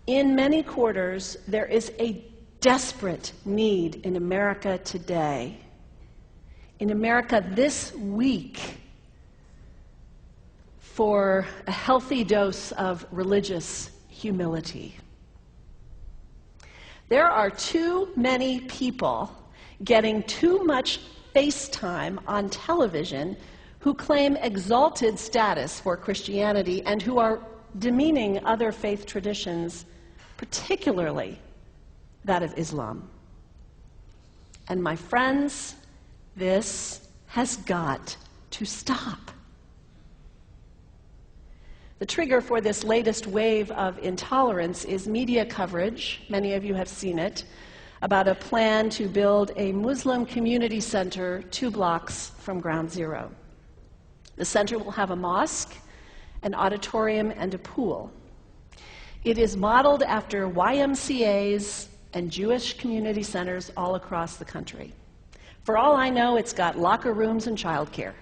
In many quarters, there is a desperate need in America today, in America this week, for a healthy dose of religious humility. There are too many people getting too much face time on television who claim exalted status for Christianity and who are demeaning other faith traditions, particularly that of Islam. And my friends, this has got to stop. The trigger for this latest wave of intolerance is media coverage, many of you have seen it, about a plan to build a Muslim community center 2 blocks from Ground Zero. The center will have a mosque, an auditorium, and a pool. It is modeled after YMCAs and Jewish community centers all across the country. For all I know, it's got locker rooms and childcare.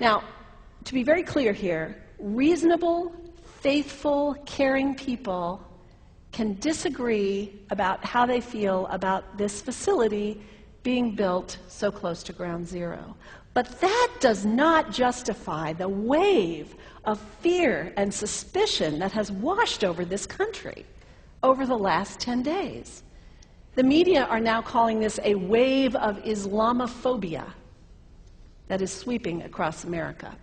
Now, to be very clear here, reasonable, faithful, caring people can disagree about how they feel about this facility being built so close to Ground Zero. But that does not justify the wave of fear and suspicion that has washed over this country over the last 10 days. The media are now calling this a wave of Islamophobia that is sweeping across America.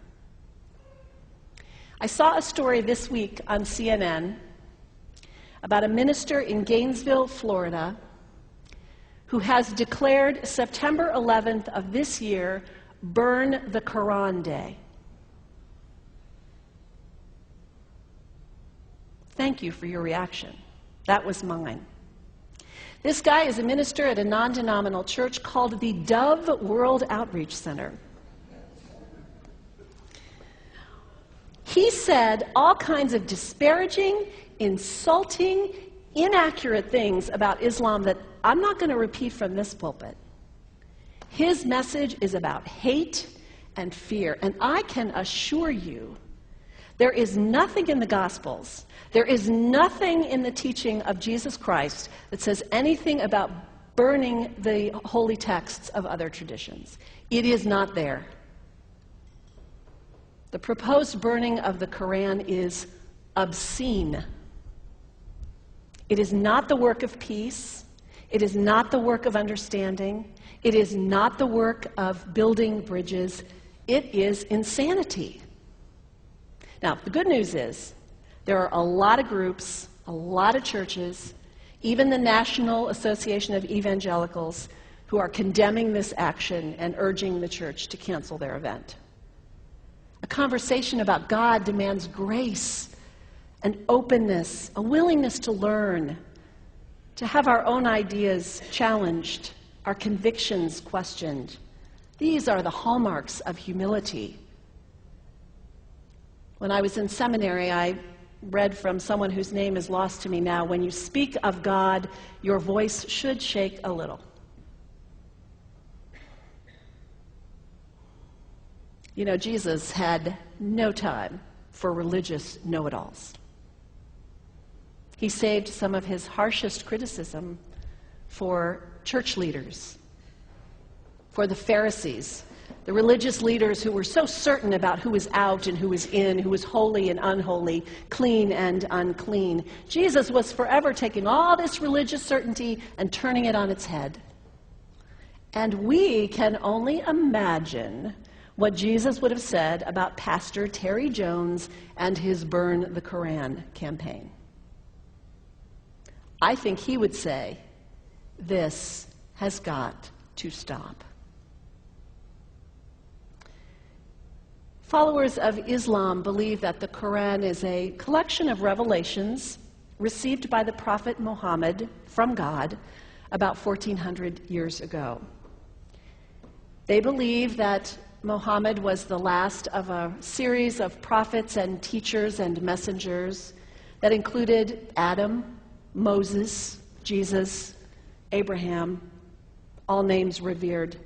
I saw a story this week on CNN about a minister in Gainesville, Florida, who has declared September 11th of this year Burn the Quran Day. Thank you for your reaction. That was mine. This guy is a minister at a non-denominational church called the Dove World Outreach Center. He said all kinds of disparaging, insulting, inaccurate things about Islam that I'm not going to repeat from this pulpit. His message is about hate and fear, and I can assure you there is nothing in the Gospels, there is nothing in the teaching of Jesus Christ that says anything about burning the holy texts of other traditions. It is not there. The proposed burning of the Quran is obscene. It is not the work of peace. It is not the work of understanding. It is not the work of building bridges. It is insanity. Now, the good news is there are a lot of groups, a lot of churches, even the National Association of Evangelicals, who are condemning this action and urging the church to cancel their event. A conversation about God demands grace and openness, a willingness to learn, to have our own ideas challenged, our convictions questioned. These are the hallmarks of humility. When I was in seminary, I read from someone whose name is lost to me now, when you speak of God, your voice should shake a little. You know, Jesus had no time for religious know-it-alls. He saved some of his harshest criticism for church leaders, for the Pharisees, the religious leaders who were so certain about who was out and who was in, who was holy and unholy, clean and unclean. Jesus was forever taking all this religious certainty and turning it on its head. And we can only imagine what Jesus would have said about Pastor Terry Jones and his Burn the Quran campaign. I think he would say, this has got to stop. Followers of Islam believe that the Quran is a collection of revelations received by the Prophet Muhammad from God about 1400 years ago. They believe that Muhammad was the last of a series of prophets and teachers and messengers that included Adam, Moses, Jesus, Abraham, all names revered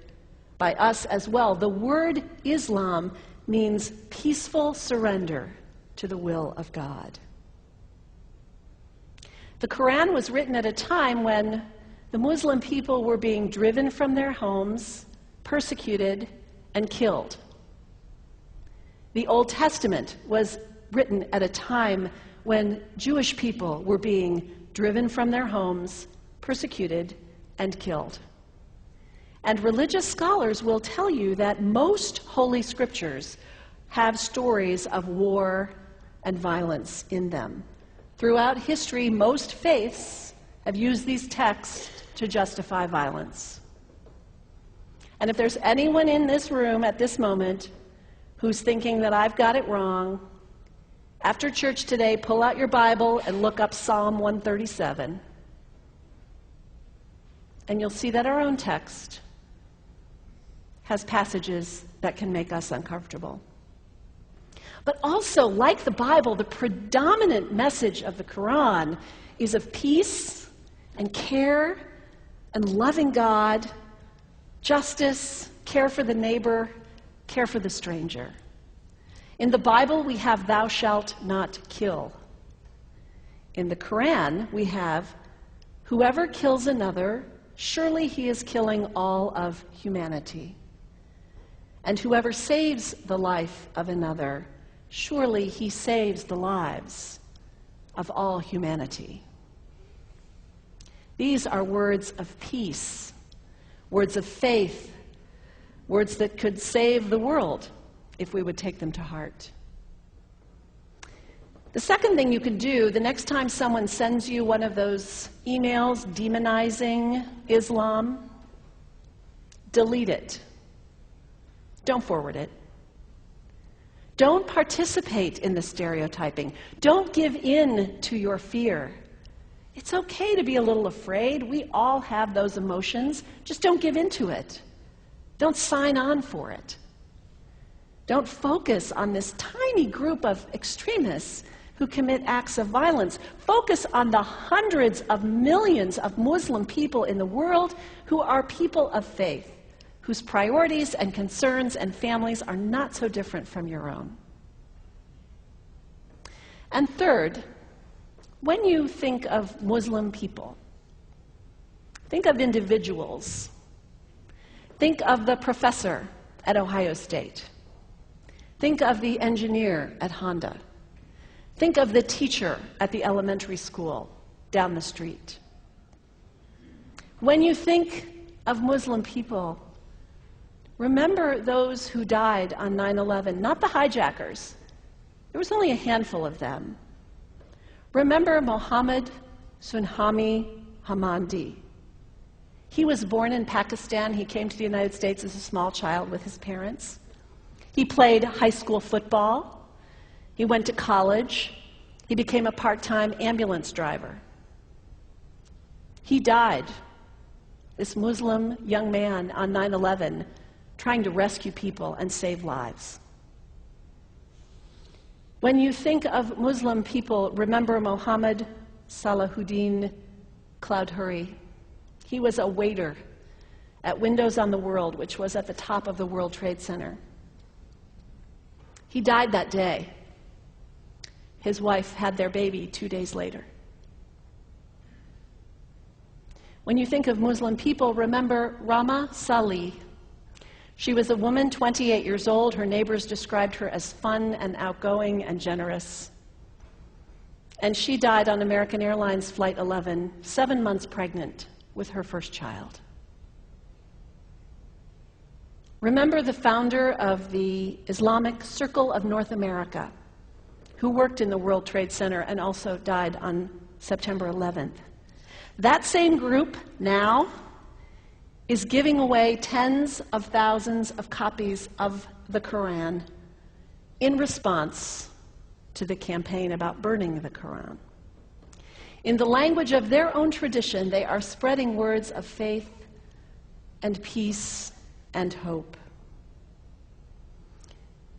by us as well. The word Islam means peaceful surrender to the will of God. The Quran was written at a time when the Muslim people were being driven from their homes, persecuted, and killed. The Old Testament was written at a time when Jewish people were being driven from their homes, persecuted, and killed. And religious scholars will tell you that most holy scriptures have stories of war and violence in them. Throughout history, most faiths have used these texts to justify violence. And if there's anyone in this room at this moment who's thinking that I've got it wrong, after church today, pull out your Bible and look up Psalm 137. And you'll see that our own text has passages that can make us uncomfortable. But also, like the Bible, the predominant message of the Quran is of peace and care and loving God, justice, care for the neighbor, care for the stranger. In the Bible, we have thou shalt not kill. In the Quran, we have whoever kills another, surely he is killing all of humanity. And whoever saves the life of another, surely he saves the lives of all humanity. These are words of peace, words of faith, words that could save the world if we would take them to heart. The second thing you can do, the next time someone sends you one of those emails demonizing Islam, delete it. Don't forward it. Don't participate in the stereotyping. Don't give in to your fear. It's okay to be a little afraid. We all have those emotions. Just don't give in to it. Don't sign on for it. Don't focus on this tiny group of extremists who commit acts of violence. Focus on the hundreds of millions of Muslim people in the world who are people of faith, whose priorities and concerns and families are not so different from your own. And third, when you think of Muslim people, think of individuals. Think of the professor at Ohio State. Think of the engineer at Honda. Think of the teacher at the elementary school down the street. When you think of Muslim people, remember those who died on 9/11, not the hijackers. There was only a handful of them. Remember Mohammed Sunhami Hamandi. He was born in Pakistan. He came to the United States as a small child with his parents. He played high school football. He went to college. He became a part-time ambulance driver. He died, this Muslim young man, on 9/11, trying to rescue people and save lives. When you think of Muslim people, remember Mohammed Salahuddin Cloudhurry. He was a waiter at Windows on the World, which was at the top of the World Trade Center. He died that day. His wife had their baby 2 days later. When you think of Muslim people, remember Rama Salih. She was a woman, 28 years old. Her neighbors described her as fun and outgoing and generous. And she died on American Airlines Flight 11, 7 months pregnant with her first child. Remember the founder of the Islamic Circle of North America, who worked in the World Trade Center and also died on September 11th. That same group now is giving away tens of thousands of copies of the Quran in response to the campaign about burning the Quran. In the language of their own tradition, they are spreading words of faith and peace and hope.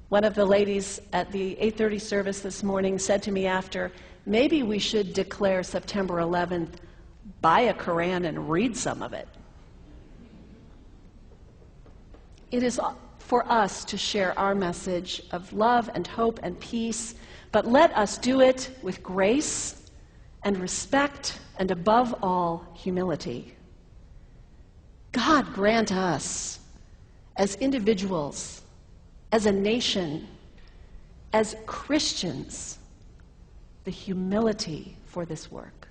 One of the ladies at the 8:30 service this morning said to me after, maybe we should declare September 11th, buy a Quran and read some of it. It is for us to share our message of love and hope and peace, but let us do it with grace and respect, and above all, humility. God grant us, as individuals, as a nation, as Christians, the humility for this work.